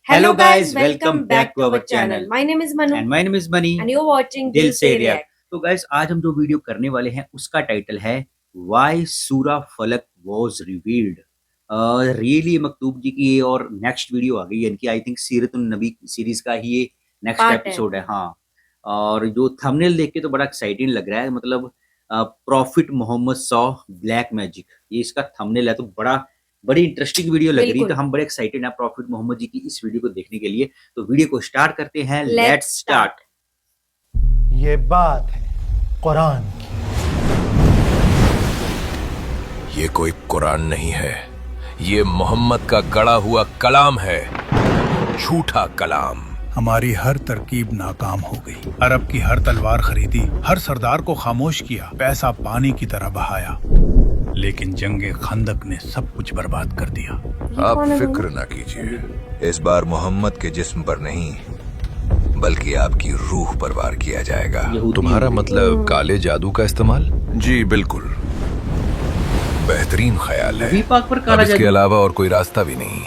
Hello guys, welcome back to our channel. My name is Manu And my name is Bunny. and you're watching दिल Dil से Se react. React. तो guys आज हम जो video करने वाले हैं उसका टाइटल है Why सूरा फलक was revealed। रियली मकतूब जी की और नेक्स्ट वीडियो आ गई है इनकी, आई थिंक सीरतुन नबी सीरीज का ही ये नेक्स्ट Part है। एपिसोड है। हाँ, और जो थंबनेल देख के तो बड़ा एक्साइटिंग लग रहा है, मतलब prophet Mohammad saw black magic, ये इसका थंबनेल है, तो बड़ी इंटरेस्टिंग वीडियो लग रही है। बिल्कुल। तो हम बड़े एक्साइटेड हैं प्रॉफिट मोहम्मद जी की इस वीडियो को देखने के लिए। तो वीडियो को स्टार्ट करते हैं, लेट्स स्टार्ट। ये बात है कुरान की। ये कोई कुरान नहीं है, ये मोहम्मद का गढ़ा हुआ कलाम है, झूठा कलाम। हमारी हर तरकीब नाकाम हो गई। अरब की हर तलवार खरीदी, हर सरदार को खामोश किया, पैसा पानी की तरह बहाया, लेकिन जंगे खंदक ने सब कुछ बर्बाद कर दिया। आप फिक्र न कीजिए, इस बार मोहम्मद के जिस्म पर नहीं बल्कि आपकी रूह पर वार किया जाएगा। तुम्हारा मतलब काले जादू का इस्तेमाल? जी बिल्कुल, बेहतरीन ख्याल है। नबी पाक पर अब काला इसके जादू। अलावा और कोई रास्ता भी नहीं।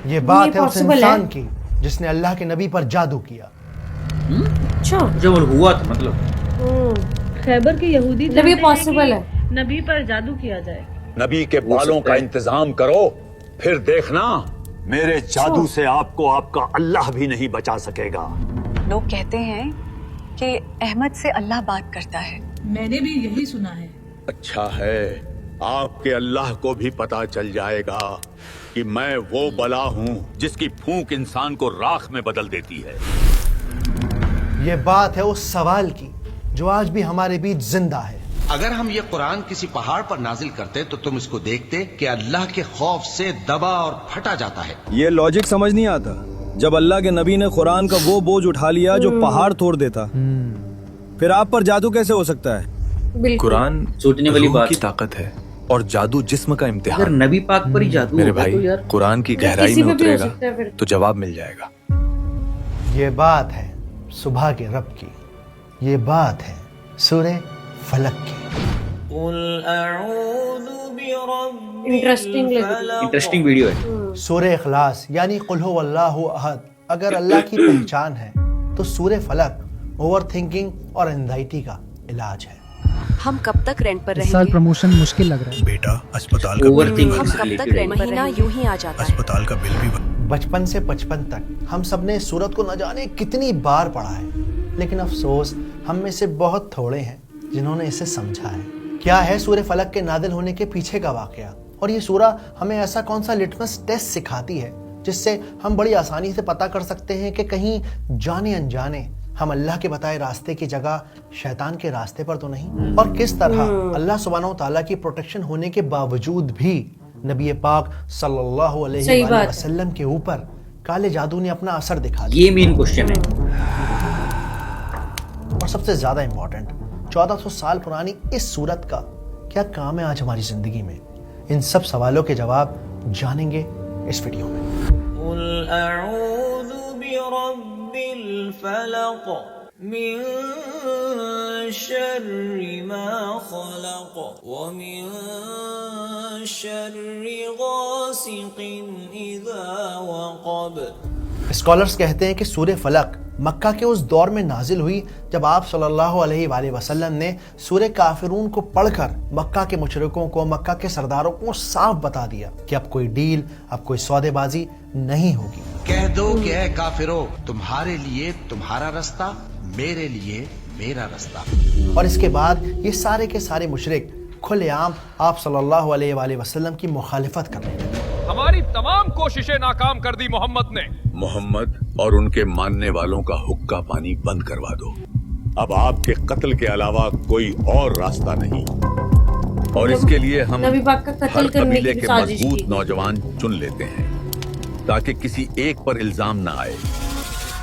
ये बात ये है उस possible इंसान है? की जिसने अल्लाह के नबी पर जादू किया। अच्छा, जब हुआ था मतलब खैबर के यहूदी मतलब ये चाहते हैं possible कि है। नबी पर जादू किया जाए। नबी के बालों का इंतजाम करो, फिर देखना मेरे जादू से आपको आपका अल्लाह भी नहीं बचा सकेगा। लोग कहते हैं कि अहमद से अल्लाह बात करता है। मैंने भी यही सुना है। अच्छा है, आपके अल्लाह को भी पता चल जाएगा कि मैं वो बला हूँ जिसकी फूंक इंसान को राख में बदल देती है। ये बात है उस सवाल की जो आज भी हमारे बीच जिंदा है। अगर हम ये कुरान किसी पहाड़ पर नाजिल करते तो तुम इसको देखते कि अल्लाह के खौफ से दबा और फटा जाता है। ये लॉजिक समझ नहीं आता। जब अल्लाह के नबी ने कुरान का वो बोझ उठा लिया जो पहाड़ तोड़ देता, फिर आप पर जादू कैसे हो सकता है? बिल्कुल। कुरान सोचने वाली रूह बात की है। ताकत है और जादू जिस्म का अगर इम्तिहान। नबी पाक पर ही जादू मेरे होगा तो भाई, यार कुरान की गहराई किसी में पे भी हो उतरेगा सकता है फिर। तो जवाब मिल जाएगा। ये बात है सुबह के रब की। ये बात है सूरह फलक की। इंटरेस्टिंग वीडियो है। सूरह इखलास यानी कुल हु अल्लाहु अहद अगर अल्लाह की पहचान है तो सूरह फलक ओवर थिंकिंग और एंजाइटी का इलाज है। हम कब तक रेंट पर इस साल प्रमोशन मुश्किल लग रहा है। बेटा, अस्पताल का ओवर बिल भी थिंकिंग हम से कब तक रिलेटेड है। रेंट पर महीना यूं ही आ जाता है। अस्पताल का बिल भी बचपन से 55 तक हम सब ने इस सूरत को न जाने कितनी बार पढ़ा है, लेकिन अफसोस हम में से बहुत थोड़े हैं जिन्होंने इसे समझा है। क्या है सूरह फलक के नादिल होने के पीछे का वाकया, और ये सूरह हमें ऐसा कौन सा लिटमस टेस्ट सिखाती है जिससे हम बड़ी आसानी से पता कर सकते हैं कि कहीं जाने अनजाने हम अल्लाह के बताए रास्ते की जगह शैतान के रास्ते पर तो नहीं, और किस तरह अल्लाह सुब्हानहू व तआला की प्रोटेक्शन होने के बावजूद भी नबी पाक सल्लल्लाहु अलैहि सही बात है। वसल्लम के ऊपर काले जादू ने अपना असर दिखा दिया। ये मेन क्वेश्चन है। और सबसे ज्यादा इंपॉर्टेंट, 1400 साल पुरानी इस सूरत का क्या काम है आज हमारी जिंदगी में? इन सब सवालों के जवाब जानेंगे इस वीडियो में। स्कॉलर्स कहते हैं कि सूरह फलक मक्का के उस दौर में नाजिल हुई जब आप सल्लल्लाहु अलैहि वसल्लम ने सूरह काफिरून को पढ़कर मक्का के मुशरिकों को, मक्का के सरदारों को साफ बता दिया कि अब कोई डील, अब कोई सौदेबाजी नहीं होगी। कह दो कि ऐ काफिरो, तुम्हारे लिए तुम्हारा रास्ता, मेरे लिए मेरा रास्ता। और इसके बाद ये सारे के सारे मुशरिक खुलेआम आप सल्लल्लाहु अलैहि वसल्लम की मुखालिफत कर रहे थे। हमारी तमाम कोशिशें नाकाम कर दी मोहम्मद ने। मोहम्मद और उनके मानने वालों का हुक्का पानी बंद करवा दो। अब आपके कत्ल के अलावा कोई और रास्ता नहीं, और इसके लिए हम नबी पाक का कत्ल हर करने कबीले की के साजिश मजबूत की। नौजवान चुन लेते हैं ताकि किसी एक पर इल्जाम ना आए।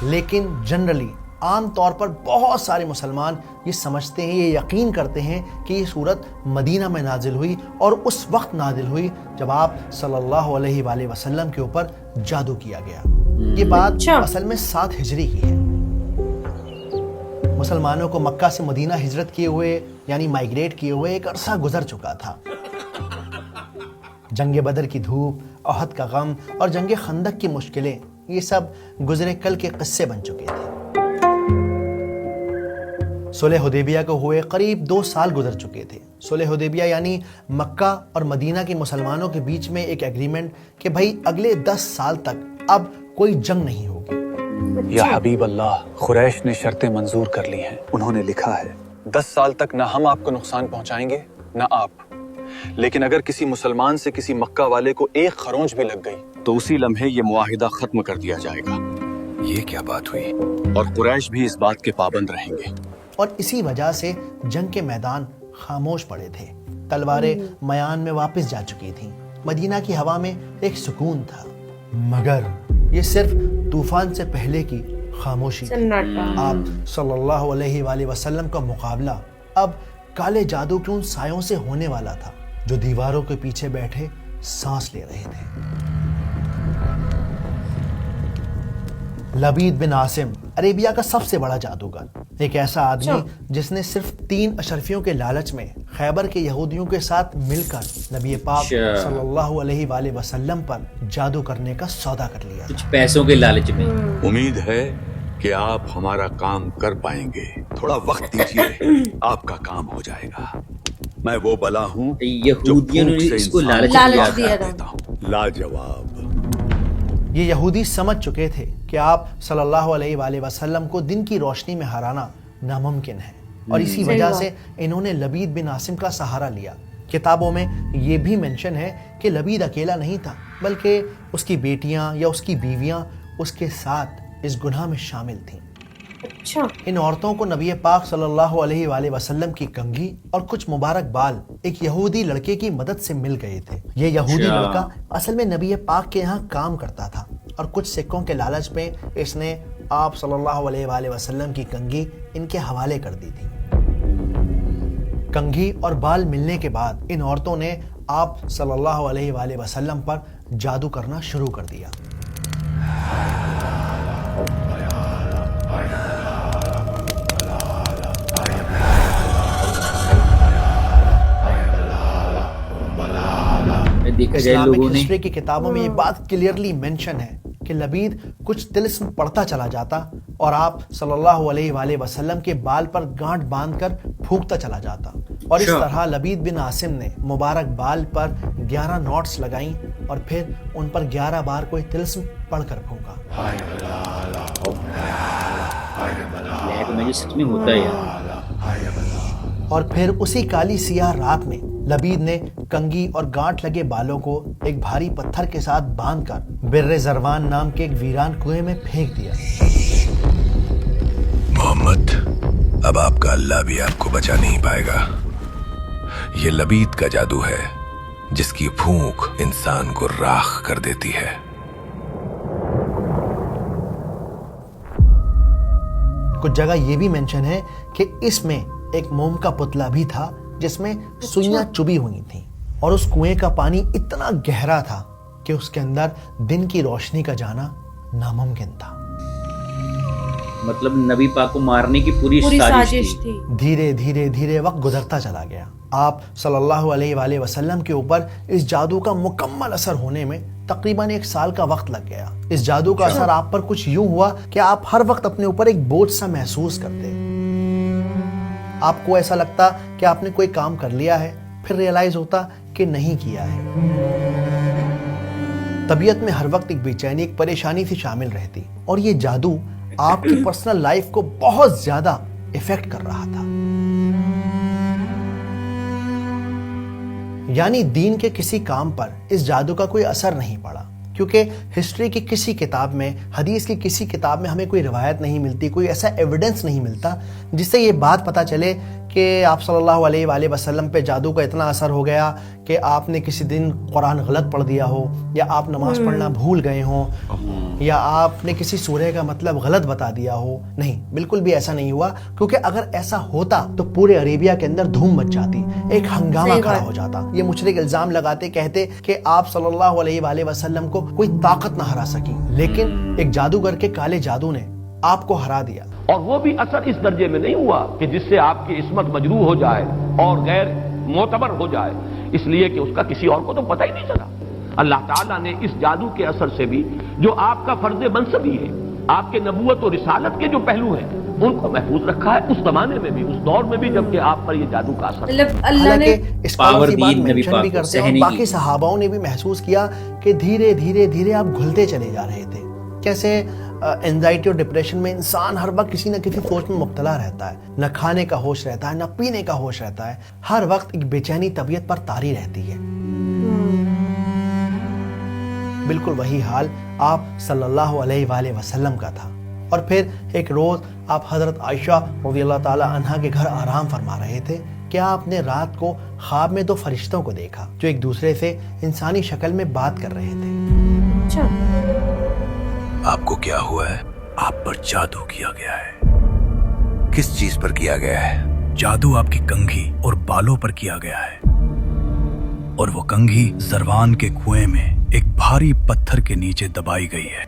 लेकिन जनरली आम तौर पर बहुत सारे मुसलमान ये समझते हैं, ये यकीन करते हैं कि ये सूरत मदीना में नाजिल हुई और उस वक्त नाजिल हुई जब आप सल्लल्लाहु अलैहि वसल्लम के ऊपर जादू किया गया। ये बात अच्छा। असल में 7 हिजरी की है। मुसलमानों को मक्का से मदीना हिजरत किए हुए यानी माइग्रेट किए हुए एक अरसा गुजर चुका था। जंग बदर की धूप, احد کا غم اور جنگ خندق کی مشکلیں، یہ سب گزرے کل کے قصے بن چکے تھے۔ صلح حدیبیہ کو ہوئے قریب 2 سال گزر چکے تھے۔ صلح حدیبیہ یعنی مکہ اور مدینہ کے مسلمانوں کے بیچ میں ایک ایگریمنٹ کہ بھائی اگلے 10 سال تک اب کوئی جنگ نہیں ہوگی۔ یا حبیب اللہ، قریش نے شرطیں منظور کر لی ہیں۔ انہوں نے لکھا ہے 10 سال تک نہ ہم آپ کو نقصان پہنچائیں گے نہ آپ، لیکن اگر کسی مسلمان سے کسی مکہ والے کو ایک خرونچ بھی لگ گئی تو اسی لمحے یہ معاہدہ ختم کر دیا جائے گا۔ یہ کیا بات ہوئی؟ اور قریش بھی اس بات کے پابند رہیں گے۔ اور اسی وجہ سے جنگ کے میدان خاموش پڑے تھے، تلواریں میان میں واپس جا چکی تھیں، مدینہ کی ہوا میں ایک سکون تھا، مگر یہ صرف طوفان سے پہلے کی خاموشی تھی۔ آپ صلی اللہ علیہ وآلہ وسلم کا مقابلہ اب کالے جادو کے ان سایوں سے ہونے والا تھا جو دیواروں کے پیچھے بیٹھے سانس لے رہے تھے۔ لبید بن عاصم عربیہ کا سب سے بڑا جادوگر، ایک ایسا آدمی جس نے صرف 3 اشرفیوں کے لالچ میں خیبر کے یہودیوں کے ساتھ مل کر نبی پاک صلی اللہ علیہ وآلہ وسلم پر جادو کرنے کا سودا کر لیا، کچھ پیسوں کے لالچ میں۔ امید ہے کہ آپ ہمارا کام کر پائیں گے، تھوڑا وقت دیجیے، آپ کا کام ہو جائے گا۔ میں وہ بلا ہوں جو یہودیوں نے اس کو لالچ دیا تھا۔ لاجواب۔ یہ یہودی سمجھ چکے تھے کہ آپ صلی اللہ علیہ وآلہ وسلم کو دن کی روشنی میں ہرانا ناممکن ہے، اور اسی وجہ سے انہوں نے لبید بن عاصم کا سہارا لیا۔ کتابوں میں یہ بھی منشن ہے کہ لبید اکیلا نہیں تھا، بلکہ اس کی بیٹیاں یا اس کی بیویاں اس کے ساتھ اس گناہ میں شامل تھیں۔ ان عورتوں کو نبی پاک صلی اللہ علیہ وآلہ وسلم کی کنگھی اور کچھ مبارک بال ایک یہودی لڑکے کی مدد سے مل گئے تھے۔ یہ یہودی لڑکا اصل میں نبی پاک کے یہاں کام کرتا تھا، اور کچھ سکوں کے لالچ میں اس نے آپ صلی اللہ علیہ وآلہ وسلم کی کنگھی ان کے حوالے کر دی تھی۔ کنگھی اور بال ملنے کے بعد ان عورتوں نے آپ صلی اللہ علیہ وآلہ وسلم پر جادو کرنا شروع کر دیا۔ اسلامک ہسٹری کی کتابوں میں یہ بات کلیئرلی مینشن ہے کہ لبید کچھ طلسم پڑھتا چلا جاتا اور آپ صلی اللہ علیہ وآلہ وسلم کے بال پر گانٹھ باندھ کر پھونکتا چلا جاتا، اور اس طرح لبید بن عاصم نے مبارک بال پر 11 نوٹس لگائیں اور پھر ان پر 11 بار کوئی طلسم پڑھ کر پھونکا۔ اور پھر اسی کالی سیاہ رات میں لبید نے کنگھی اور گانٹھ لگے بالوں کو ایک بھاری پتھر کے ساتھ باندھ کر بر زروان نام کے ایک ویران کنویں میں پھینک دیا۔ محمد، اب آپ کا اللہ بھی آپ کو بچا نہیں پائے گا۔ یہ لبید کا جادو ہے جس کی پھونک انسان کو راکھ کر دیتی ہے۔ کچھ جگہ یہ بھی منشن ہے کہ اس میں ایک موم کا پتلا بھی تھا جس میں سوئیاں چبھی ہوئی تھیں، اور اس کنویں کا پانی اتنا گہرا تھا کہ اس کے اندر دن کی روشنی کا جانا ناممکن تھا۔ مطلب نبی پاک کو مارنے کی پوری سازش تھی۔ دھیرے دھیرے دھیرے وقت گزرتا چلا گیا۔ آپ صلی اللہ علیہ وآلہ وسلم کے اوپر اس جادو کا مکمل اثر ہونے میں تقریباً 1 سال کا وقت لگ گیا۔ اس جادو کا اثر آپ پر کچھ یوں ہوا کہ آپ ہر وقت اپنے اوپر ایک بوجھ سا محسوس کرتے۔ آپ کو ایسا لگتا کہ آپ نے کوئی کام کر لیا ہے، پھر ریئلائز ہوتا کہ نہیں کیا ہے۔ طبیعت میں ہر وقت ایک بے چینی، ایک پریشانی سی شامل رہتی، اور یہ جادو آپ کی پرسنل لائف کو بہت زیادہ افیکٹ کر رہا تھا۔ یعنی دین کے کسی کام پر اس جادو کا کوئی اثر نہیں پڑا، کیونکہ ہسٹری کی کسی کتاب میں، حدیث کی کسی کتاب میں ہمیں کوئی روایت نہیں ملتی، کوئی ایسا ایویڈنس نہیں ملتا جس سے یہ بات پتہ چلے کہ آپ صلی اللہ علیہ وآلہ وسلم پہ جادو کا اتنا اثر ہو گیا کہ آپ نے کسی دن قرآن غلط پڑھ دیا ہو، یا آپ نماز پڑھنا بھول گئے ہوں، یا آپ نے کسی سورہ کا مطلب غلط بتا دیا ہو۔ نہیں، بالکل بھی ایسا نہیں ہوا، کیونکہ اگر ایسا ہوتا تو پورے عربیہ کے اندر دھوم مچ جاتی، ایک ہنگامہ کھڑا ہو جاتا۔ یہ مشرک الزام لگاتے، کہتے کہ آپ صلی اللہ علیہ وآلہ وسلم کو کوئی طاقت نہ ہرا سکی، لیکن ایک جادوگر کے کالے جادو نے آپ کو ہرا دیا۔ اور وہ بھی اثر اس درجے میں نہیں ہوا کہ جس سے آپ کی عصمت مجروح ہو جائے اور غیر معتبر ہو جائے، اس لیے کہ اس کا کسی اور کو تو پتہ ہی نہیں چلا۔ اللہ تعالیٰ نے اس جادو کے اثر سے بھی جو آپ کا فرض منصبی ہے، آپ کے نبوت و رسالت کے جو پہلو ہیں، ان کو محفوظ رکھا ہے اس زمانے میں بھی، اس دور میں بھی جبکہ آپ پر یہ جادو کا اثر ہے۔ حالانکہ اس پاور بھی مینشن بھی کرتے ہیں، باقی صحاباؤں نے بھی محسوس کیا کہ دھیرے دھیرے دھیرے آپ گھلتے چلے جا رہے تھے۔ کیسے اینزائٹی اور ڈپریشن میں انسان ہر وقت کسی نہ کسی سوچ میں مبتلا رہتا ہے، نہ کھانے کا ہوش رہتا ہے، نہ پینے کا ہوش رہتا ہے، ہر وقت ایک بے چینی طبیعت پر طاری رہتی ہے۔ بالکل وہی حال آپ صلی اللہ علیہ وآلہ وسلم کا تھا۔ اور پھر ایک روز آپ حضرت عائشہ رضی اللہ تعالی عنہا کے گھر آرام فرما رہے تھے کہ آپ نے رات کو خواب میں دو فرشتوں کو دیکھا جو ایک دوسرے سے انسانی شکل میں بات کر رہے تھے۔ آپ کو کیا ہوا ہے؟ آپ پر جادو کیا گیا ہے۔ کس چیز پر کیا گیا ہے؟ جادو آپ کی کنگھی اور بالوں پر کیا گیا ہے، اور وہ کنگھی زروان کے کنویں میں ایک بھاری پتھر کے نیچے دبائی گئی ہے۔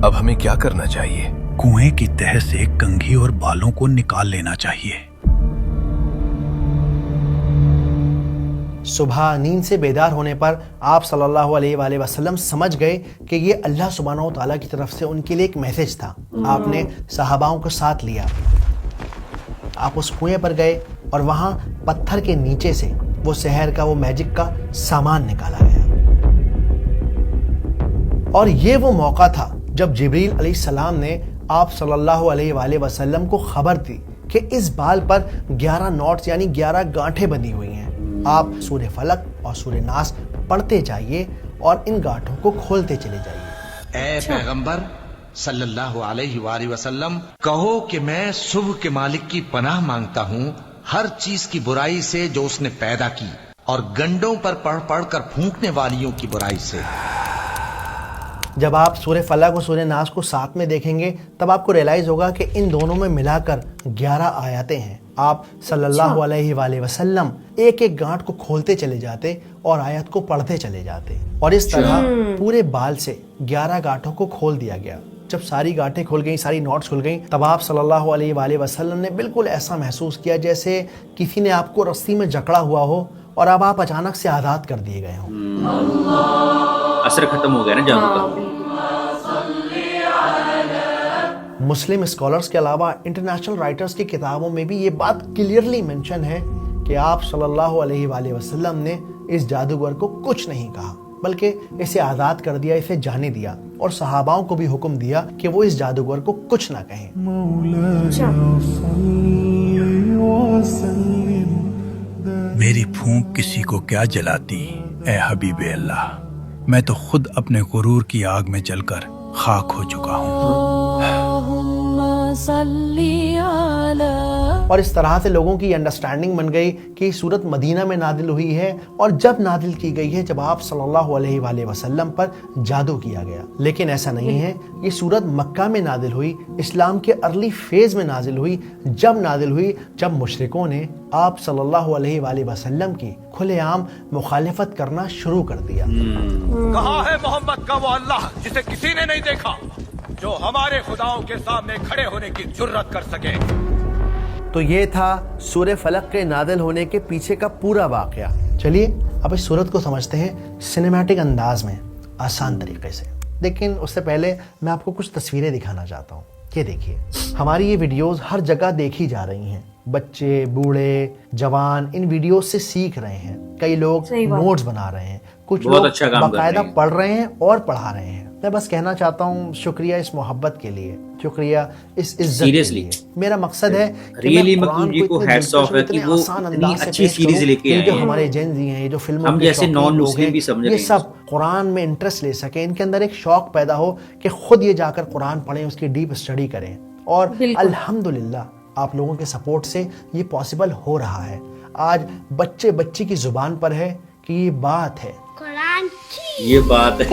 اب ہمیں کیا کرنا چاہیے؟ کنویں کی تہہ سے کنگھی اور بالوں کو نکال لینا چاہیے۔ صبح نیند سے بیدار ہونے پر آپ صلی اللہ علیہ وآلہ وسلم سمجھ گئے کہ یہ اللہ سبحانہ و تعالیٰ کی طرف سے ان کے لیے ایک میسج تھا۔ آپ نے صحاباؤں کو ساتھ لیا، آپ اس کنویں پر گئے اور وہاں پتھر کے نیچے سے وہ سحر کا، وہ میجک کا سامان نکالا گیا۔ اور یہ وہ موقع تھا جب جبریل علیہ السلام نے آپ صلی اللہ علیہ وآلہ وسلم کو خبر دی کہ اس بال پر 11 نوٹس یعنی 11 گانٹھیں بندھی ہوئی ہیں۔ آپ سورہ فلق اور سورہ ناس پڑھتے جائیے اور ان گانٹھوں کو کھولتے چلے جائیے۔ اے پیغمبر صلی اللہ علیہ وآلہ وسلم، کہو کہ میں صبح کے مالک کی پناہ مانگتا ہوں ہر چیز کی برائی سے جو اس نے پیدا کی، اور گنڈوں پر پڑھ پڑھ کر پھونکنے والیوں کی برائی سے۔ جب آپ سورہ فلق اور سورہ ناس کو ساتھ میں دیکھیں گے تب آپ کو ریلائز ہوگا کہ ان دونوں میں ملا کر 11 آیاتیں ہیں۔ آپ صلی اللہ علیہ وآلہ وسلم ایک ایک گانٹھ کو کھولتے چلے جاتے اور آیت کو پڑھتے چلے جاتے، اور اس طرح پورے بال سے 11 گانٹھوں کو کھول دیا گیا۔ جب ساری گانٹھیں کھل گئیں، ساری نوٹس کھل گئیں، تب آپ صلی اللہ علیہ وآلہ وسلم نے بالکل ایسا محسوس کیا جیسے کسی نے آپ کو رسی میں جکڑا ہوا ہو اور اب آپ اچانک سے آزاد کر دیے گئے ہوں۔ اثر ختم ہو گیا نا جادو کا۔ مسلم اسکالرز کے علاوہ انٹرنیشنل رائٹرز کی کتابوں میں بھی یہ بات کلیئرلی مینشن ہے کہ آپ صلی اللہ علیہ وآلہ وسلم نے اس جادوگر کو کچھ نہیں کہا، بلکہ اسے آزاد کر دیا، اسے جانے دیا، اور صحاباؤں کو بھی حکم دیا کہ وہ اس جادوگر کو کچھ نہ کہیں۔ میری پھونک کسی کو کیا جلاتی اے حبیب اللہ، میں تو خود اپنے غرور کی آگ میں جل کر خاک ہو چکا ہوں۔ اور اس طرح سے لوگوں کی انڈرسٹینڈنگ بن گئی کہ یہ صورت مدینہ میں نازل ہوئی ہے، اور جب نازل کی گئی ہے جب آپ صلی اللہ علیہ وآلہ وسلم پر جادو کیا گیا۔ لیکن ایسا نہیں ہے، یہ صورت مکہ میں نازل ہوئی، اسلام کے ارلی فیز میں نازل ہوئی، جب مشرکوں نے آپ صلی اللہ علیہ وآلہ وسلم کی کھلے عام مخالفت کرنا شروع کر دیا۔ کہاں ہے محمد کا وہ اللہ جسے کسی نے نہیں دیکھا، جو ہمارے خداؤں کے سامنے کھڑے ہونے کی جرت کر سکے؟ تو یہ تھا سورہ فلق کے نازل ہونے کے پیچھے کا پورا واقعہ۔ چلیے اب اس سورت کو سمجھتے ہیں سنیمیٹک انداز میں، آسان طریقے سے۔ لیکن اس سے پہلے میں آپ کو کچھ تصویریں دکھانا چاہتا ہوں۔ یہ دیکھیے، ہماری یہ ویڈیوز ہر جگہ دیکھی جا رہی ہیں، بچے، بوڑھے، جوان ان ویڈیوز سے سیکھ رہے ہیں، کئی لوگ نوٹس بنا رہے ہیں، کچھ لوگ باقاعدہ پڑھ رہے ہیں اور پڑھا رہے ہیں۔ میں بس کہنا چاہتا ہوں شکریہ اس محبت کے لیے، شکریہ اس عزت کے لیے۔ میرا مقصد ہے کہ میں قرآن کو اتنے آسان انداز سے پیش کروں، جو ہمارے جین زی ہیں، جو فلموں کے شوقین لوگ ہیں، یہ سب قرآن میں انٹرسٹ لے سکیں، ان کے اندر ایک شوق پیدا ہو کہ خود یہ جا کر قرآن پڑھیں، اس کی ڈیپ اسٹڈی کریں۔ اور الحمدللہ آپ لوگوں کے سپورٹ سے یہ پاسبل ہو رہا ہے۔ آج بچے بچی کی زبان پر ہے کہ یہ بات ہے قرآن کی، یہ بات ہے،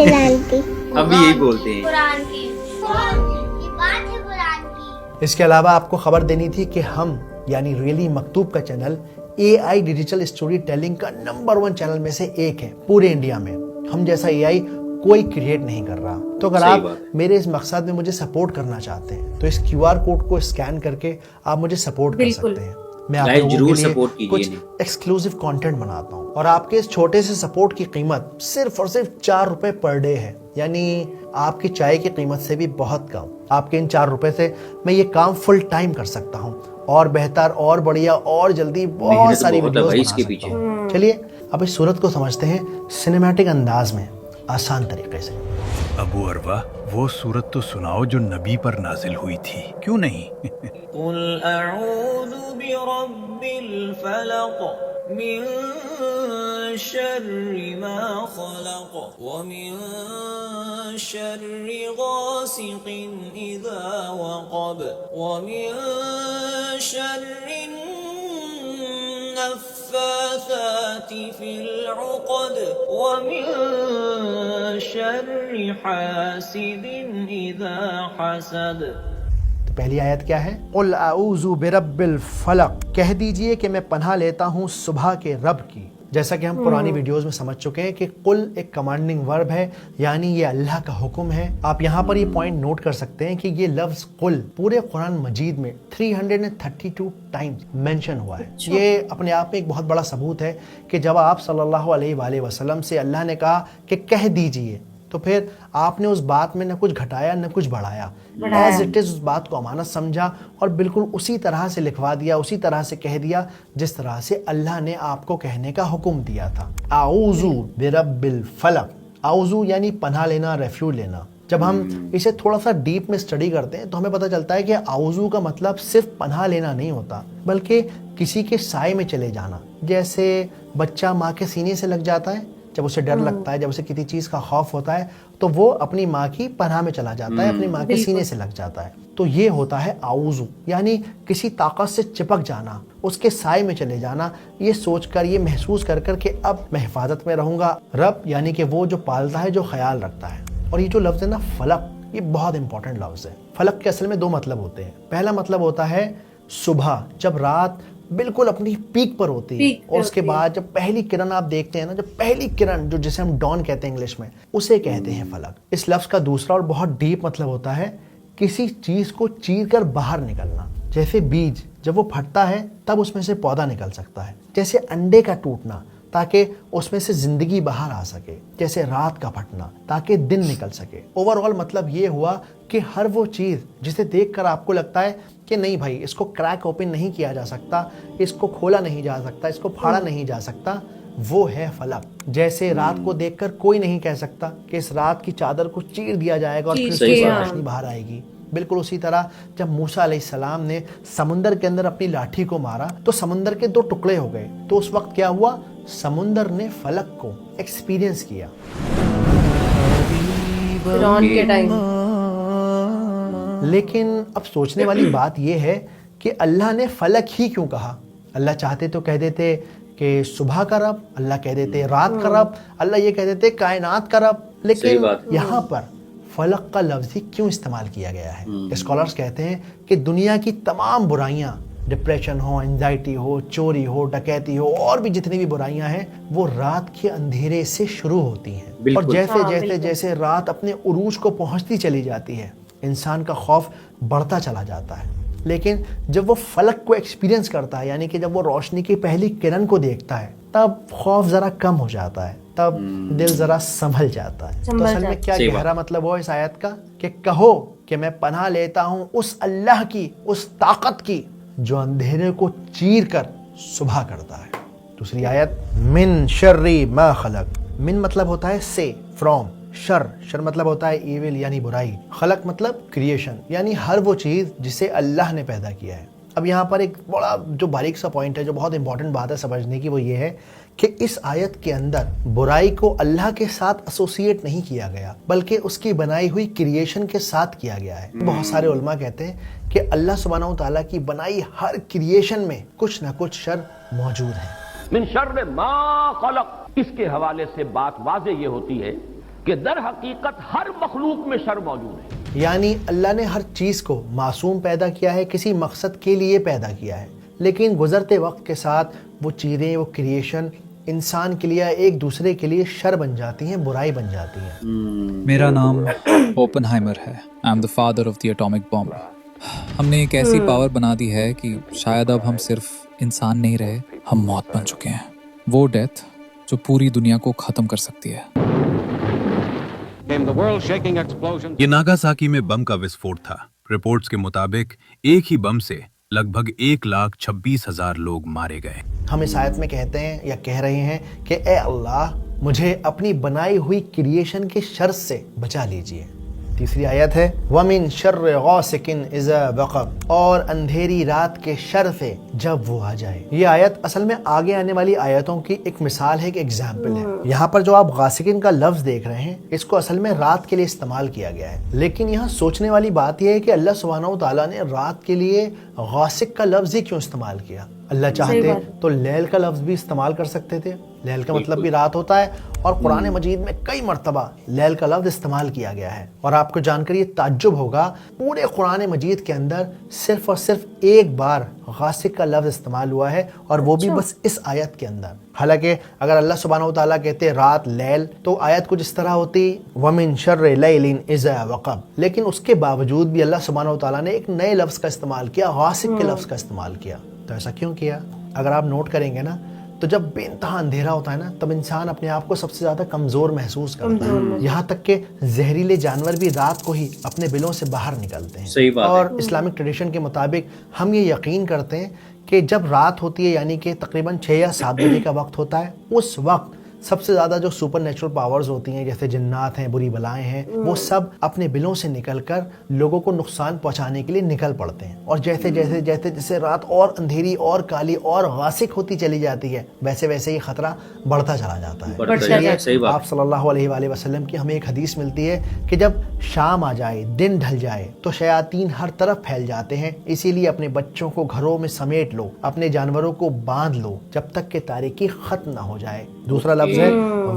ہم بھی یہی بولتے ہیں، قرآن کی، یہ بات ہے قرآن کی۔ اس کے علاوہ آپ کو خبر دینی تھی کہ ہم یعنی ریئلی مکتوب کا چینل اے آئی ڈیجیٹل اسٹوری ٹیلنگ کا نمبر 1 چینل میں سے ایک ہے پورے انڈیا میں۔ ہم جیسا اے آئی کوئی کریٹ نہیں کر رہا۔ تو اگر آپ میرے اس مقصد میں مجھے سپورٹ کرنا چاہتے ہیں تو اس QR کوڈ کو اسکین کر کے آپ مجھے سپورٹ کر سکتے ہیں۔ मैं आप Guys, लोगों जरूर के लिए support कीजिए कुछ इन्हें। एक्सक्लूसिव कंटेंट बनाता हूँ और आपके इस छोटे से सपोर्ट की कीमत सिर्फ और सिर्फ 4 रुपए पर डे है, यानी आपकी चाय की कीमत से भी बहुत कम। आपके इन 4 रुपए से मैं ये काम फुल टाइम कर सकता हूँ और बेहतर और बढ़िया और जल्दी बहुत सारी वीडियोस बना सकता हूँ। चलिए अब इस सूरत को समझते हैं सिनेमैटिक अंदाज में, आसान तरीके से। अबू अरवा, वो सूरत तो सुनाओ जो नबी पर नाजिल हुई थी, क्यों नहीं? कुल अऊज़ु बिरब्बिल फलक मिन शर्रि मा खलक व मिन शर्रि गासिकिन इज़ा वक़ब व मिन शर्रि नफ़्फ़ाथाति फ़िल उक़द व मिन शर्रि हासिदिन इज़ा हसद। तो पहली आयत क्या है? कुल अऊज़ु बिरब्बिल फलक, कह दीजिए कि मैं पनाह लेता हूँ सुबह के रब की। जैसा कि हम पुरानी वीडियोस में समझ चुके हैं कि कुल एक कमांडिंग वर्ब है, यानी ये अल्लाह का हुक्म है। आप यहाँ पर ये पॉइंट नोट कर सकते हैं कि ये लफ्ज कुल पूरे कुरान मजीद में 332 टाइम्स मेंशन हुआ है। ये अपने आप में एक बहुत बड़ा सबूत है कि जब आप सल्लल्लाहु अलैहि वसल्लम से अल्लाह ने कहा कि कह दीजिए, तो फिर आपने उस बात में न कुछ घटाया न कुछ बढ़ाया, एज इट इज उस बात को अमानत समझा और बिल्कुल उसी तरह से लिखवा दिया, उसी तरह से कह दिया जिस तरह से अल्लाह ने आपको कहने का हुक्म दिया था। आऊज़ु बिरब्बिल फलक, आऊज़ु यानी पनाह लेना, रेफ्यूज लेना। जब हम इसे थोड़ा सा डीप में स्टडी करते हैं तो हमें पता चलता है कि आऊज़ु का मतलब सिर्फ पनाह लेना नहीं होता, बल्कि किसी के साए में चले जाना। जैसे बच्चा माँ के सीने से लग जाता है जब उसे डर लगता है, जब उसे किसी चीज़ का खौफ होता है, तो वो अपनी माँ की पनाह में चला जाता है, अपनी माँ के सीने से लग जाता है। तो ये होता है आऊज़ु, यानी किसी ताकत से चिपक जाना, उसके साए में चले जाना, ये सोचकर, ये महसूस कर कर कि अब मैं हिफाजत में रहूँगा। रब यानी कि वो जो पालता है, जो ख्याल रखता है। और ये जो लफ्ज़ है ना फलक, ये बहुत इंपॉर्टेंट लफ्ज़ है। फलक के असल में 2 मतलब होते हैं। पहला मतलब होता है सुबह, जब रात बिल्कुल अपनी पीक पर होती है, और उसके बाद जब पहली किरण आप देखते हैं ना, जब पहली किरण, जो जिसे हम डॉन कहते हैं इंग्लिश में, उसे कहते हैं फलक। इस लफ्ज़ का दूसरा और बहुत डीप मतलब होता है किसी चीज़ को चीर कर बाहर निकलना। जैसे बीज जब वो फटता है तब उसमें से पौधा निकल सकता है, जैसे अंडे का टूटना ताकि उसमें से जिंदगी बाहर आ सके, जैसे रात का फटना ताकि दिन निकल सके। ओवरऑल मतलब ये हुआ कि हर वो चीज़ जिसे देखकर आपको लगता है कि नहीं भाई, इसको क्रैक ओपन नहीं किया जा सकता, इसको खोला नहीं जा सकता, इसको फाड़ा नहीं जा सकता, वो है फलक। जैसे रात को देखकर कोई नहीं कह सकता कि इस रात की चादर को चीर दिया जाएगा और फिर उससे रोशनी बाहर आएगी। बिल्कुल उसी तरह जब मूसा अलैहिस्सलाम ने समुंदर के अंदर अपनी लाठी को मारा तो समुंदर के 2 टुकड़े हो गए। तो उस वक्त क्या हुआ? समुंदर ने फलक को एक्सपीरियंस किया। के टाइम। लेकिन अब सोचने वाली बात यह है कि अल्लाह ने फलक ही क्यों कहा? अल्लाह चाहते तो कह देते कि सुबह का रब, अल्लाह कह देते रात का रब, अल्लाह ये कह देते कायनात का रब, लेकिन यहाँ पर फलक का लफ्ज़ ही क्यों इस्तेमाल किया गया है? स्कॉलर्स कहते हैं कि दुनिया की तमाम बुराइयां, डिप्रेशन हो, एंजाइटी हो, चोरी हो, डकैती हो, और भी जितनी भी बुराइयां हैं, वो रात के अंधेरे से शुरू होती हैं। और जैसे जैसे रात अपने उरूज को पहुंचती चली जाती है, इंसान का खौफ बढ़ता चला जाता है। लेकिन जब वो फलक को एक्सपीरियंस करता है, यानी कि जब वो रोशनी की पहली किरण को देखता है, तब खौफ ज़रा कम हो जाता है, तब दिल ज़रा संभल जाता है। तो असल में क्या गहरा मतलब हो इस आयत का कि कहो कि मैं पनाह लेता हूँ उस अल्लाह की, उस ताकत की जो अंधेरे को चीर कर सुबह करता है। दूसरी आयत, मिन शर्रि मा खलक। मिन मतलब होता है से, फ्रॉम। शर मतलब होता है इविल यानी बुराई। खलक मतलब क्रिएशन, यानी हर वो चीज़ जिसे अल्लाह ने पैदा किया है। अब यहाँ पर एक बड़ा जो बारीक सा पॉइंट है, जो बहुत इंपॉर्टेंट बात है समझने की, वो ये है कि इस आयत के अंदर बुराई को अल्लाह के साथ एसोसिएट नहीं किया गया, बल्कि उसकी बनाई हुई क्रिएशन के साथ किया गया है। बहुत सारे उलमा कहते हैं कि अल्लाह सुब्हानहू तआला की बनाई हर क्रिएशन में कुछ ना कुछ शर मौजूद है। मिन शर्रि मा खलक, इसके हवाले से बात वाज़े ये होती है कि दर हकीकत हर मखलूक में शर मौजूद है। यानी अल्लाह ने हर चीज़ को मासूम पैदा किया है, किसी मकसद के लिए पैदा किया है, लेकिन गुजरते वक्त के साथ वो चीज़ें, वो क्रिएशन इंसान के लिए, एक दूसरे के लिए शर बन जाती हैं, बुराई बन जाती हैं। मेरा नाम ओपनहाइमर है। I am the father of the atomic bomb. हमने एक ऐसी पावर बना दी है कि शायद अब हम सिर्फ इंसान नहीं रहे, हम मौत बन चुके हैं। वो डेथ जो पूरी दुनिया को खत्म कर सकती है। ये नागासाकी में बम का विस्फोट था। रिपोर्ट्स के मुताबिक एक ही बम से लगभग 1,26,000 लोग मारे गए। हम इस आयत में कहते हैं या कह रहे हैं कि ए अल्लाह, मुझे अपनी बनाई हुई क्रिएशन के शर से बचा लीजिए। तीसरी आयत है वमिन शर्र गासिकिन इज़ा वक़ब, और अंधेरी रात के शर से जब वो आ जाए। ये आयत असल में आगे आने वाली आयतों की एक मिसाल है, एक एग्जाम्पल है। यहाँ पर जो आप गासिकिन का लफ्ज देख रहे हैं, इसको असल में रात के लिए इस्तेमाल किया गया है। लेकिन यहाँ सोचने वाली बात यह है कि अल्लाह सुब्हानहू व तआला ने रात के लिए गासिक का लफ्ज ही क्यों इस्तेमाल किया। अल्लाह चाहते तो लैल का लफ्ज भी इस्तेमाल कर सकते थे। लैल का मतलब भी रात होता है, और कुरान मजीद में कई मर्तबा लैल का लफ्ज इस्तेमाल किया गया है। और आपको जानकर ये ताज्जुब होगा, पूरे कुरान मजीद के अंदर सिर्फ और सिर्फ एक बार गासिक का लफ्ज इस्तेमाल हुआ है, और वो भी बस इस आयत के अंदर। हालांकि अगर अल्लाह सुब्हानहू व तआला कहते रात लैल, तो आयत कुछ इस तरह होती वमिन शर्रि लैलिन इज़ा वक़ब, लेकिन उसके बावजूद भी अल्लाह सुब्हानहू व तआला ने एक नए लफ्ज का इस्तेमाल किया, गासिक के लफ्ज का इस्तेमाल किया। तो ऐसा क्यों किया? अगर आप नोट करेंगे ना, तो जब बेइंतहा अंधेरा होता है ना, तब इंसान अपने आप को सबसे ज्यादा कमजोर महसूस करता है। यहाँ तक के जहरीले जानवर भी रात को ही अपने बिलों से बाहर निकलते हैं। सही बात और है। इस्लामिक ट्रेडिशन के मुताबिक हम ये यकीन करते हैं कि जब रात होती है, यानी कि तकरीबन 6 या 7 बजे का वक्त होता है, उस वक्त सबसे ज़्यादा जो सुपर नेचुरल पावर्स होती हैं, जैसे जिन्नात हैं, बुरी बलाएं हैं, वो सब अपने बिलों से निकलकर लोगों को नुकसान पहुंचाने के लिए निकल पड़ते हैं। और जैसे जैसे जैसे जैसे रात और अंधेरी और काली और गासिक होती चली जाती है, वैसे वैसे ये खतरा बढ़ता चला जाता है। इसलिए आप सल्लल्लाहु अलैहि वसल्लम की हमें एक हदीस मिलती है कि जब शाम आ जाए, दिन ढल जाए, तो शयातीन हर तरफ फैल जाते हैं। इसीलिए अपने बच्चों को घरों में समेट लो, अपने जानवरों को बांध लो, जब तक कि तारीकी खत्म ना हो जाए। दूसरा लफ्ज है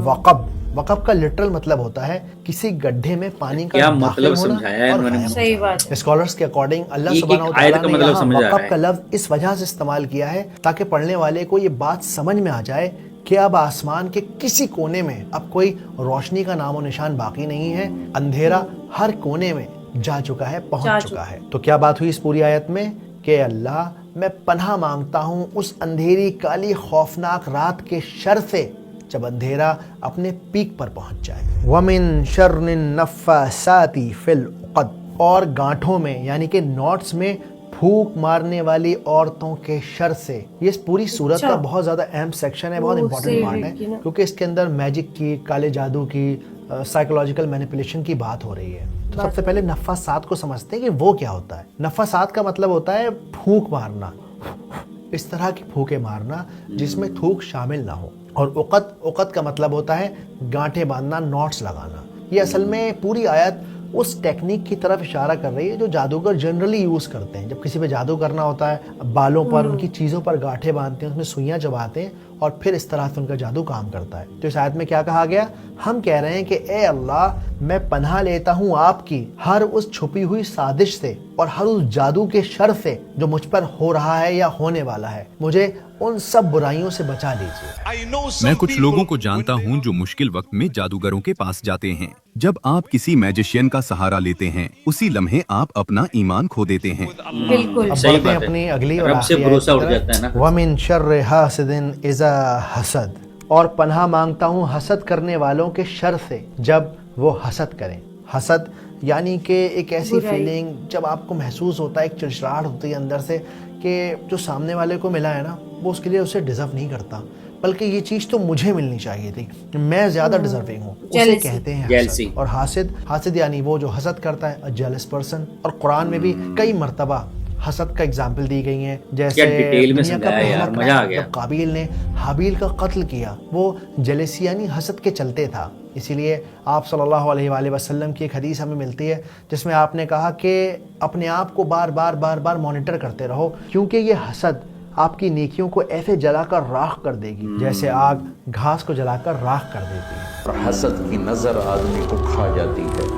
वक़ब। वक़ब का लिटरल मतलब होता है किसी गड्ढे में पानी का क्या मतलब समझाया है इन्होंने? सही बात है। स्कॉलर्स के अकॉर्डिंग अल्लाह सुब्हानहू व तआला ने यहाँ वक़ब का लफ्ज इस वजह से इस्तेमाल किया है ताकि पढ़ने वाले को ये बात समझ में आ जाए कि अब आसमान के किसी कोने में अब कोई रोशनी का नामो निशान बाकी नहीं है। अंधेरा हर कोने में जा चुका है, पहुंच चुका है। तो क्या बात हुई इस पूरी आयत में कि अल्लाह, मैं पनाह मांगता हूँ उस अंधेरी काली खौफनाक रात के शर से जब अंधेरा अपने पीक पर पहुंच जाए। वमिन शर्रिन नफ़्फ़ासाती फिल उक़द, और गांठों में यानी कि नॉट्स में फूंक मारने वाली औरतों के शर से। ये इस पूरी सूरत का बहुत ज़्यादा अहम सेक्शन है, बहुत इंपॉर्टेंट पार्ट है, क्योंकि इसके अंदर मैजिक की, काले जादू की, साइकोलॉजिकल मैनिपुलेशन की बात हो रही है। तो सबसे पहले नफ़्फ़ासात को समझते हैं कि वो क्या होता है। नफ़्फ़ासात का मतलब होता है फूंक मारना, इस तरह की फूंके मारना जिसमें थूक शामिल ना हो। और उक़द का मतलब होता है गांठें बांधना, नॉट्स लगाना। ये असल में पूरी आयत उस टेक्निक की तरफ इशारा कर रही है जो जादूगर जनरली यूज़ करते हैं। जब किसी पे जादू करना होता है, बालों पर, उनकी चीज़ों पर गांठें बांधते हैं, उसमें सुइयां चबाते हैं, और फिर इस तरह से उनका जादू काम करता है। तो इस आयत में क्या कहा गया? हम कह रहे हैं कि ए अल्लाह, मैं पनाह लेता हूँ आपकी हर उस छुपी हुई साजिश से और हर उस जादू के शर से जो मुझ पर हो रहा है या होने वाला है। मुझे उन सब बुराइयों से बचा लीजिए। मैं कुछ लोगों को जानता हूँ जो मुश्किल वक्त में जादूगरों के पास जाते हैं। जब आप किसी मैजिशियन का सहारा लेते हैं, उसी लम्हे आप अपना ईमान खो देते हैं। बिल्कुल सही बात है। अपनी अगली और रब से भरोसा उठ जाता है ना। वमिन शर्रि हासिदिन इज़ा हसद, और पनाह मांगता हूँ हसद करने वालों के शर से जब वो हसद करें। हसद यानी कि एक ऐसी फीलिंग जब आपको महसूस होता है, एक चिड़चिड़ाहट होती है अंदर से कि जो सामने वाले को मिला है ना, वो उसके लिए उसे डिजर्व नहीं करता, बल्कि ये चीज़ तो मुझे मिलनी चाहिए थी, मैं ज़्यादा डिजर्विंग हूँ, उसे कहते हैं हसद। और हासिद यानी वो जो हसद करता है, अ जेलस पर्सन। और कुरान में भी कई मर्तबा हसद का एग्जाम्पल दी गई हैं। जैसे डिटेल में समझाया यार, मजा आ गया। जब काबिल ने हाबिल का कत्ल किया, वो जेलसी यानी हसद के चलते था। इसीलिए आप सल्लल्लाहु अलैहि वसल्लम की एक हदीस हमें मिलती है जिसमें आपने कहा कि अपने आप को बार बार मॉनिटर करते रहो, क्योंकि ये हसद आपकी नेकियों को ऐसे जलाकर राख कर देगी जैसे आग घास को जलाकर राख कर देती है। और हसद की नज़र आदमी को खा जाती है,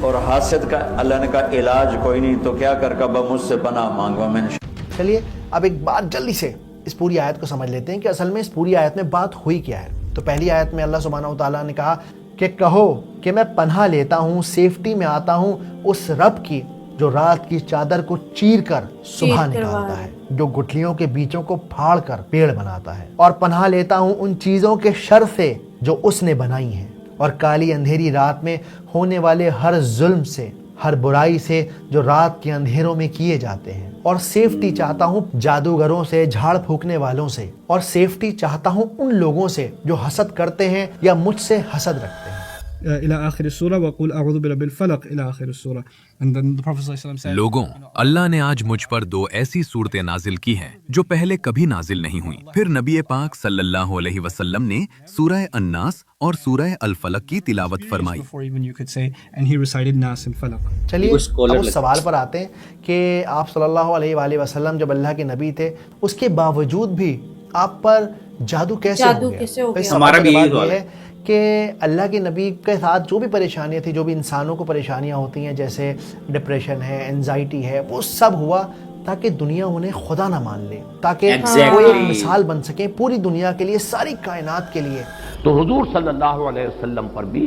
और हासिद का अल्लाह का इलाज कोई नहीं, तो क्या कर कब मुझसे पनाह मांगवा मैंने। चलिए अब एक बात जल्दी से इस पूरी आयत को समझ लेते हैं कि असल में इस पूरी आयत में बात हुई क्या है। तो पहली आयत में अल्लाह सुब्हानहू व तआला ने कहा कि कहो कि मैं पनाह लेता हूँ, सेफ्टी में आता हूँ उस रब की जो रात की चादर को चीर कर सुबह निकालता है, जो गुठलियों के बीचों को फाड़ कर पेड़ बनाता है, और पनाह लेता हूँ उन चीजों के शर से जो उसने बनाई हैं, और काली अंधेरी रात में होने वाले हर जुल्म से, हर बुराई से जो रात के अंधेरों में किए जाते हैं, और सेफ्टी चाहता हूँ जादूगरों से, झाड़ फूकने वालों से, और सेफ्टी चाहता हूँ उन लोगों से जो हसद करते हैं या मुझसे हसद रखते हैं। इला आखिर सूरा वक़ुल अऊज़ु बिरब्बिल फलक इला आखिर सूरा। And then the Prophet ﷺ said, लोगों, अल्लाह ने आज मुझ पर 2 ऐसी सूरतें नाजिल की हैं जो पहले कभी नाजिल नहीं हुई। फिर नबी पाक सल्लल्लाहु अलैहि वसल्लम ने सूरह अन्नास और सूरह अल फलक की तिलावत फरमाई। before even you could say, and he recited Nas and Falaq. चलिए अब उस सवाल पर आते हैं कि आप सल्लल्लाहु अलैहि वसल्लम जब अल्लाह के नबी थे, उसके बावजूद भी आप पर जादू कैसे हो गया? हमारा भी यही है कि अल्लाह के नबी के साथ जो भी परेशानियाँ थी, जो भी इंसानों को परेशानियाँ होती हैं, जैसे डिप्रेशन है, एंजाइटी है, वो सब हुआ ताकि दुनिया उन्हें खुदा ना मान ले, ताकि वो एक मिसाल बन सके पूरी दुनिया के लिए, सारी कायनात के लिए। तो हुजूर सल्लल्लाहु अलैहि वसल्लम पर भी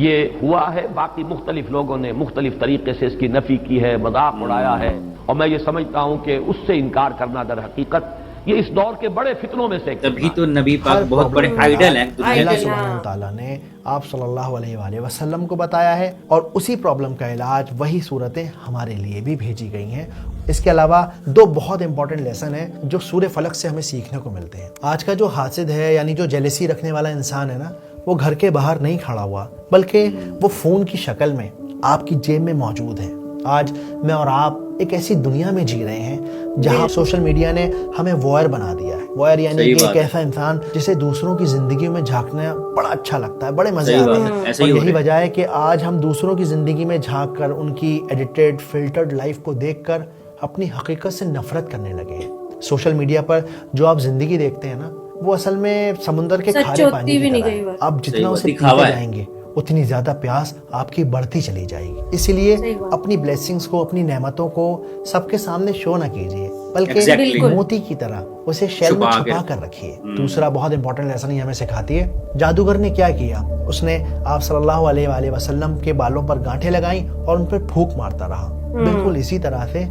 ये हुआ है। बाकी मुख्तलिफ लोगों ने मुख्तलिफ तरीके से इसकी नफी की है, मजाक उड़ाया है, और मैं ये समझता हूँ कि उससे इनकार करना दर हकीकत ये इस दौर के बड़े फितनों में से। तभी तो नबी पाक बहुत बड़े आइडल हैं दुनिया के। अल्लाह सुब्हानहू तआला ने आप सल्लल्लाहु अलैहि वसल्लम को बताया है, और उसी प्रॉब्लम का इलाज वही सूरतें हमारे लिए भी भेजी गई हैं। इसके अलावा 2 बहुत इंपॉर्टेंट लेसन हैं जो सूरह फलक से हमें सीखने को मिलते हैं। आज का जो हासिद है, यानी जो जेलसी रखने वाला इंसान है ना, वो घर के बाहर नहीं खड़ा हुआ, बल्कि वो फोन की शक्ल में आपकी जेब में मौजूद है। आज मैं और आप एक ऐसी दुनिया में जी रहे हैं जहां सोशल मीडिया ने हमें वॉयर बना दिया है। वॉयर यानी कि एक ऐसा इंसान जिसे दूसरों की जिंदगी में झांकना बड़ा अच्छा लगता है, बड़े मजे आते हैं। और यही वजह है कि आज हम दूसरों की जिंदगी में झांक कर, उनकी एडिटेड फिल्टर्ड लाइफ को देखकर अपनी हकीकत से नफरत करने लगे हैं। सोशल मीडिया पर जो आप जिंदगी देखते हैं ना, वो असल में समुंदर के खारे पानी की तरह है। आप जितना उसे पीते जाएंगे उतनी ज्यादा प्यास आपकी बढ़ती चली जाएगी। इसीलिए अपनी ब्लेसिंग्स को, अपनी नेमतों को सबके सामने शो ना कीजिए, बल्कि मोती की तरह उसे शेल में छुपा कर रखिए। दूसरा बहुत इंपॉर्टेंट लेसन ये हमें सिखाती है, जादूगर ने क्या किया, उसने आप सल्लल्लाहु अलैहि वसल्लम के बालों पर गांठें लगाई और उन पर फूंक मारता रहा। बिल्कुल इसी तरह से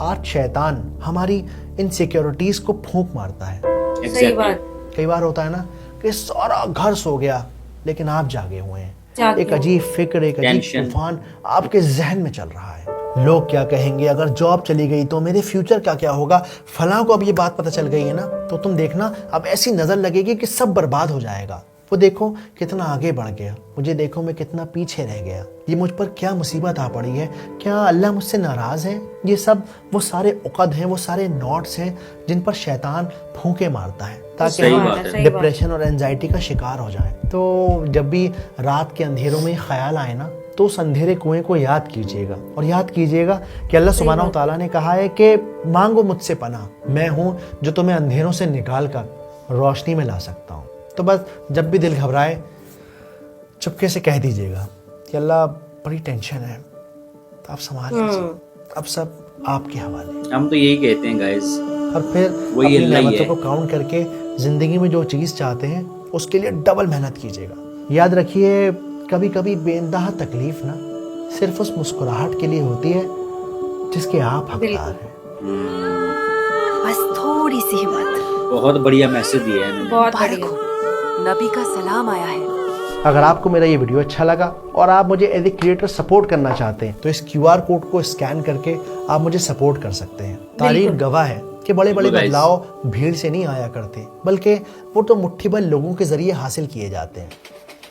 आज शैतान हमारी इनसिक्योरिटीज को फूंक मारता है। कई बार होता है ना कि सारा घर सो गया लेकिन आप जागे हुए हैं, एक अजीब फिक्र, एक अजीब तूफान आपके जहन में चल रहा है। लोग क्या कहेंगे, अगर जॉब चली गई तो मेरे फ्यूचर का क्या होगा, फलां को अब ये बात पता चल गई है ना, तो तुम देखना अब ऐसी नजर लगेगी कि सब बर्बाद हो जाएगा। वो देखो कितना आगे बढ़ गया, मुझे देखो मैं कितना पीछे रह गया, ये मुझ पर क्या मुसीबत आ पड़ी है, क्या अल्लाह मुझसे नाराज है। ये सब वो सारे उक़द हैं, वो सारे नॉट्स हैं जिन पर शैतान फूंके मारता है ताकि हम डिप्रेशन और एंजाइटी का शिकार हो जाएं। तो जब भी रात के अंधेरों में ख्याल आए ना, तो उस अंधेरे कुएं को याद कीजिएगा, और याद कीजिएगा कि अल्लाह सुब्हानहू तआला ने कहा है कि मांगो मुझसे पनाह, मैं हूँ जो तुम्हें अंधेरों से निकाल कर रोशनी में ला सकता हूँ। तो बस जब भी दिल घबराए चुपके से कह दीजिएगा कि अल्लाह बड़ी टेंशन है, तो आप संभाल लीजिए, अब सब आपके हवाले। हम तो यही कहते हैं गाइस, और फिर अपनी नेमतों को काउंट करके जिंदगी में जो चीज़ चाहते हैं उसके लिए डबल मेहनत कीजिएगा। याद रखिए, कभी कभी बेइंतहा तकलीफ ना सिर्फ उस मुस्कुराहट के लिए होती है जिसके आप हकदार हैं। बस थोड़ी सी हिम्मत। बहुत बढ़िया मैसेज दिया है, बहुत बढ़िया। नबी का सलाम आया है। अगर आपको मेरा ये वीडियो अच्छा लगा और आप मुझे एज ए क्रिएटर सपोर्ट करना चाहते हैं तो इस QR कोड को स्कैन करके आप मुझे सपोर्ट कर सकते हैं। तारीख गवाह है कि बड़े बड़े बदलाव भीड़ से नहीं आया करते, बल्कि वो तो मुट्ठी भर लोगों के जरिए हासिल किए जाते हैं।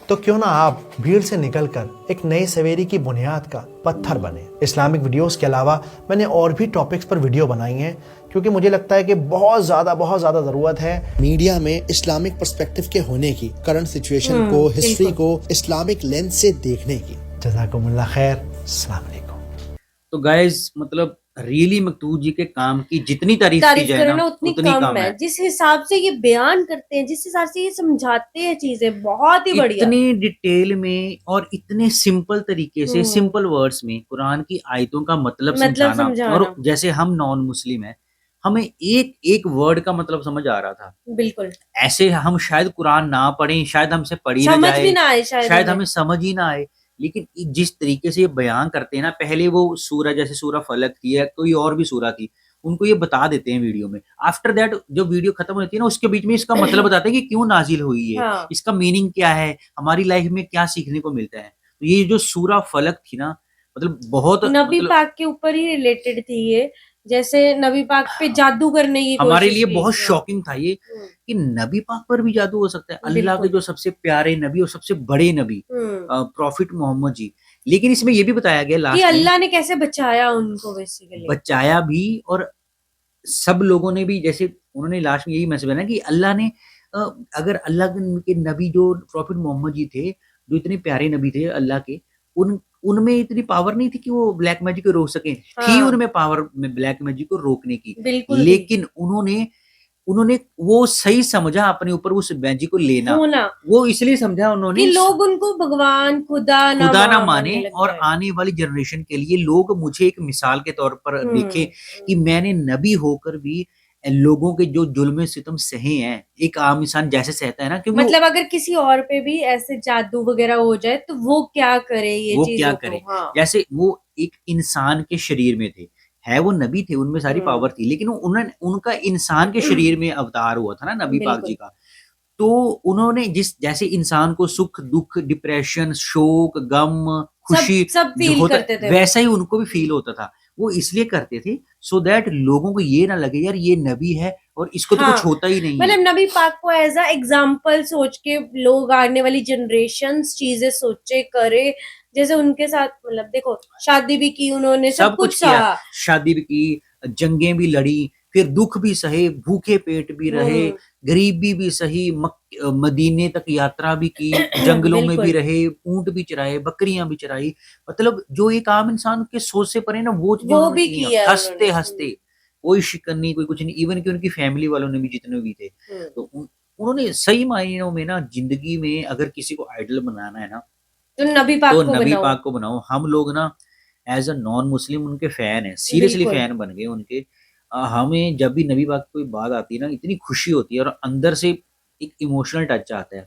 तो क्यों ना आप भीड़ से निकलकर एक नए सवेरे की बुनियाद का पत्थर बने। इस्लामिक वीडियोस के अलावा मैंने और भी टॉपिक्स पर वीडियो बनाई हैं, क्योंकि मुझे लगता है कि बहुत ज़्यादा ज़रूरत है मीडिया में इस्लामिक पर्सपेक्टिव के होने की, करंट सिचुएशन को, हिस्ट्री को इस्लामिक लेंस से देखने की। जज़ाकुमुल्लाह खैर, अस्सलाम वालेकुम। तो गाइस, मतलब रियली मकतूब जी के काम की जितनी तारीफ की जाए ना उतनी कम है। जिस हिसाब से ये बयान करते हैं, जिस हिसाब से ये समझाते हैं चीजें, बहुत ही बढ़िया, इतने डिटेल में और इतने सिंपल तरीके से, सिंपल वर्ड्स में कुरान की आयतों का मतलब समझाना। और जैसे हम नॉन मुस्लिम हैं, हमें एक एक वर्ड का मतलब समझ आ रहा था। बिल्कुल ऐसे हम शायद कुरान ना पढ़ें, शायद हमसे पढ़ी ना जाए, शायद हमें समझ ही ना आए, لیکن جس طریقے سے یہ بیان کرتے ہیں نا, پہلے وہ سورہ جیسے سورہ فلق تھی یا کوئی اور بھی سورہ تھی, ان کو یہ بتا دیتے ہیں ویڈیو میں. آفٹر دیٹ جو ویڈیو ختم ہوتی ہے نا, اس کے بیچ میں اس کا مطلب بتاتے ہیں کہ کیوں نازل ہوئی ہے, اس کا میننگ کیا ہے, ہماری لائف میں کیا سیکھنے کو ملتا ہے. تو یہ جو سورہ فلق تھی نا, مطلب بہت نبی پاک کے اوپر ہی ریلیٹڈ تھی یہ, جیسے نبی پاک پہ جادو کرنے کی ہمارے لیے بہت شاکنگ تھا یہ کہ نبی پاک پر بھی جادو ہو سکتا ہے. اللہ کے جو سب سے پیارے نبی اور سب سے بڑے نبی پروفٹ محمد جی. لیکن اس میں یہ بھی بتایا گیا لاسٹ میں اللہ نے کیسے بچایا ان کو, بیسیکلی بچایا بھی, اور سب لوگوں نے بھی, جیسے انہوں نے لاسٹ میں یہی میسج بنا کہ اللہ نے, اگر اللہ کے نبی جو پروفٹ محمد جی تھے, جو اتنے پیارے نبی تھے اللہ کے, ان میں اتنی پاور نہیں تھی کہ وہ بلیک میجک کو روک سکیں. تھی ان میں پاور میں بلیک میجک کو روکنے کی, لیکن انہوں نے وہ صحیح سمجھا اپنے اوپر اس میجک کو لینا, وہ اس لیے سمجھا انہوں نے لوگ ان کو بھگوان خدا نہ مانے, اور آنے والی جنریشن کے لیے لوگ مجھے ایک مثال کے طور پر دیکھیں کہ میں نے نبی ہو کر بھی لوگوں کے جو ظلم ستم سہے ہیں, ایک عام انسان جیسے سہتا ہے نا, کہ مطلب اگر کسی اور پہ بھی ایسے جادو وغیرہ ہو جائے تو وہ کیا کرے, یہ وہ کیا کرے. جیسے وہ ایک انسان کے شریر میں تھے, ہے وہ نبی تھے, ان میں ساری پاور تھی, لیکن ان کا انسان کے شریر میں اوتار ہوا تھا نا نبی پاک جی کا. تو انہوں نے جیسے انسان کو سکھ دکھ ڈپریشن شوق غم خوشی ویسا ہی ان کو بھی فیل ہوتا تھا. وہ اس لیے کرتے تھے سو دیٹ لوگوں کو یہ نہ لگے یار یہ نبی ہے اور اس کو تو کچھ ہوتا ہی نہیں. مطلب نبی پاک کو ایز اے ایگزامپل سوچ کے لوگ آنے والی جنریشنز چیزیں سوچے کرے, جیسے ان کے ساتھ مطلب دیکھو شادی بھی کی انہوں نے, سب کچھ کیا, شادی بھی کی, جنگیں بھی لڑی, پھر دکھ بھی سہے, بھوکے پیٹ بھی رہے, غریبی بھی سہی, مدینے تک یاترا بھی کی, جنگلوں میں بھی رہے, اونٹ بھی چرائے, بکریاں بھی چرائی. مطلب جو ایک عام انسان کے سوچ سے پرے نا وہ بھی کیا, ہنستے ہنستے, کوئی شکن نہیں, کوئی کچھ نہیں. ایون کہ ان کی فیملی والوں نے بھی جتنے بھی تھے, تو انہوں نے صحیح معنیوں میں نا زندگی میں اگر کسی کو آئیڈل بنانا ہے نا تو نبی پاک کو بناؤ. ہم لوگ نا ایز اے نان مسلم ان کے فین ہیں, سیریسلی فین بن گئے ان کے. ہمیں جب بھی نبی پاک کوئی بات آتی ہے نا اتنی خوشی ہوتی ہے اور اندر سے ایک ایموشنل ٹچ آتا ہے.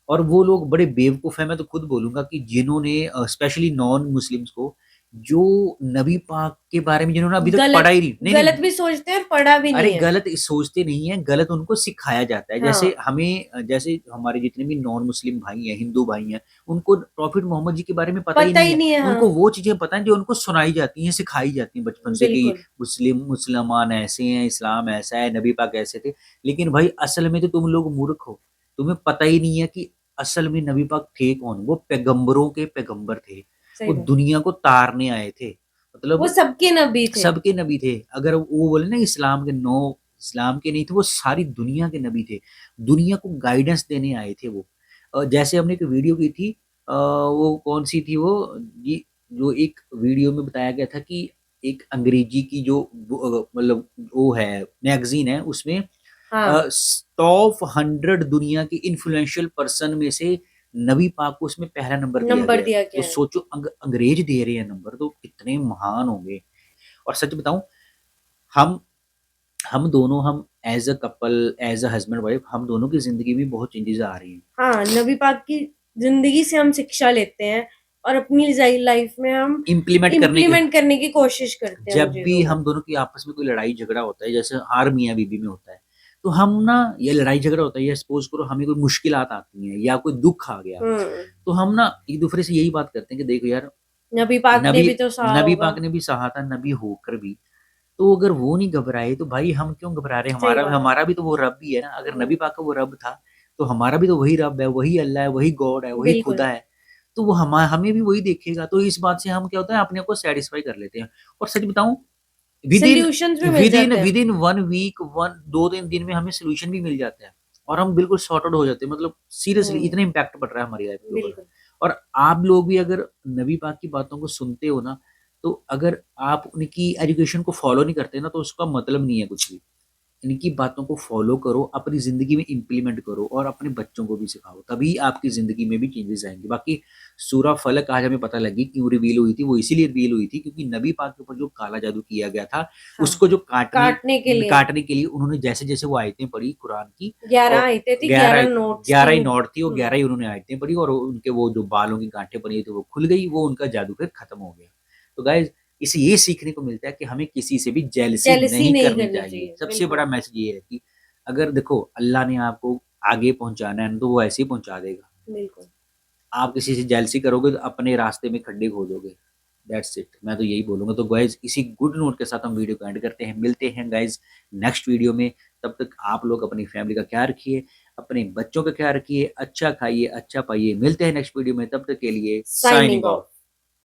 اور وہ لوگ بڑے بیوقوف ہیں, میں تو خود بولوں گا کہ جنہوں نے اسپیشلی نان مسلمس کو جو نبی پاک کے بارے میں جنہوں نے ابھی تک پڑھا ہی نہیں, غلط بھی سوچتے ہیں, پڑھا بھی نہیں. ارے غلط سوچتے نہیں ہیں, غلط ان کو سکھایا جاتا ہے. جیسے ہمیں, جیسے ہمارے جتنے بھی نان مسلم بھائی ہیں, ہندو بھائی ہیں, ان کو پروفٹ محمد جی کے بارے میں پتہ ہی نہیں ہے. ان کو وہ چیزیں پتہ ہیں جو ان کو سنائی جاتی ہیں, سکھائی جاتی ہیں بچپن سے کہ مسلمان ایسے ہیں, اسلام ایسا ہے, نبی پاک ایسے تھے. لیکن بھائی اصل میں تو تم لوگ مورکھ ہو, تمہیں پتہ ہی نہیں ہے کہ اصل میں نبی پاک تھے کون. وہ پیغمبروں کے پیغمبر تھے, وہ دنیا کو تارنے آئے تھے, مطلب وہ سب کے نبی تھے. اگر وہ بولے نا اسلام کے نہیں تھے, وہ ساری دنیا کے نبی تھے, دنیا کو گائیڈنس دینے آئے تھے. وہ جیسے ہم نے ایک ویڈیو کی تھی, وہ کون سی تھی, وہ جو ایک ویڈیو میں بتایا گیا تھا کہ ایک انگریزی کی جو مطلب وہ ہے میگزین ہے, اس میں ٹاپ 100 دنیا کی انفلوئنشل پرسن میں سے نبی پاک کو اس میں پہلا نمبر دیا گیا. تو سوچو انگریز دے رہے ہیں نمبر, تو کتنے مہان ہوں گے. اور سچ بتاؤں, ہم دونوں, ہم as a Kapil, as a husband wife, ہم دونوں کی زندگی میں بہت چینجز آ رہی ہیں. ہاں, نبی پاک کی زندگی سے ہم شکشا لیتے ہیں اور اپنی لائف میں ہم امپلیمنٹ کرنے کی کوشش کرتے ہیں. جب بھی ہم دونوں کی آپس میں کوئی لڑائی جھگڑا ہوتا ہے, جیسے ہر میاں بیوی میں ہوتا ہے, تو ہم نا یہ لڑائی جھگڑا ہوتا ہے, یا سپوز کرو ہمیں کوئی مشکلات آتی ہیں یا کوئی دکھ آ گیا, تو ہم نا ایک دوسرے سے یہی بات کرتے ہیں کہ دیکھو یار نبی پاک نے بھی سہا تھا, نبی ہو کر بھی. تو اگر وہ نہیں گھبرائے تو بھائی ہم کیوں گھبرا رہے ہیں. ہمارا بھی تو وہ رب ہی ہے نا. اگر نبی پاک کا وہ رب تھا تو ہمارا بھی تو وہی رب ہے, وہی اللہ ہے, وہی گاڈ ہے, وہی خدا ہے. تو وہ ہمیں بھی وہی دیکھے گا. تو اس بات سے ہم کیا ہوتا ہے, اپنے کو سیٹسفائی کر لیتے ہیں. اور سچ بتاؤں, ود ان 1 ویک 2-3 دن میں ہمیں سولوشن بھی مل جاتا ہے اور ہم بالکل سارٹ آؤٹ ہو جاتے ہیں. مطلب سیریسلی اتنا امپیکٹ پڑ رہا ہے ہماری لائف کے اوپر. اور آپ لوگ بھی اگر نبی پاک کی باتوں کو سنتے ہو نا, تو اگر آپ ان کی ایجوکیشن کو فالو نہیں کرتے نا, تو اس کا مطلب نہیں ہے کچھ بھی. इनकी बातों को फॉलो करो, अपनी ज़िंदगी में इम्प्लीमेंट करो और अपने बच्चों को भी सिखाओ, तभी आपकी ज़िंदगी में भी चेंजेस आएंगे। बाकी सूरा फलक आज हमें पता लगी क्यों रिवील हुई थी, वो इसीलिए रिवील हुई थी क्योंकि नबी पाक के ऊपर जो काला जादू किया गया था, उसको जो काटने के लिए उन्होंने जैसे जैसे वो आयतें पढ़ी कुरान की, 11 आयतें थी, 11 नोट्स 11 ही नोट थी और 11 ही उन्होंने आयतें पढ़ी और उनके वो जो बालों की गांठें बनी थी वो खुल गई, वो उनका जादू फिर खत्म हो गया। तो गाइज इससे ये सीखने को मिलता है कि हमें किसी से भी जेलसी नहीं करनी चाहिए। सबसे बड़ा मैसेज ये है कि अगर देखो अल्लाह ने आपको आगे पहुंचाना है तो वो ऐसे ही पहुंचा देगा। बिल्कुल। आप किसी से जेलसी करोगे तो अपने रास्ते में खड्डे खोदोगे। दैट्स इट, मैं तो यही बोलूंगा। तो गाइज इसी गुड नोट के साथ हम वीडियो को एंड करते हैं। मिलते हैं गाइज नेक्स्ट वीडियो में। तब तक आप लोग अपनी फैमिली का ख्याल रखिए, अपने बच्चों का ख्याल रखिए, अच्छा खाइए, अच्छा पाइए। मिलते हैं नेक्स्ट वीडियो में, तब तक के लिए साइनिंग ऑफ।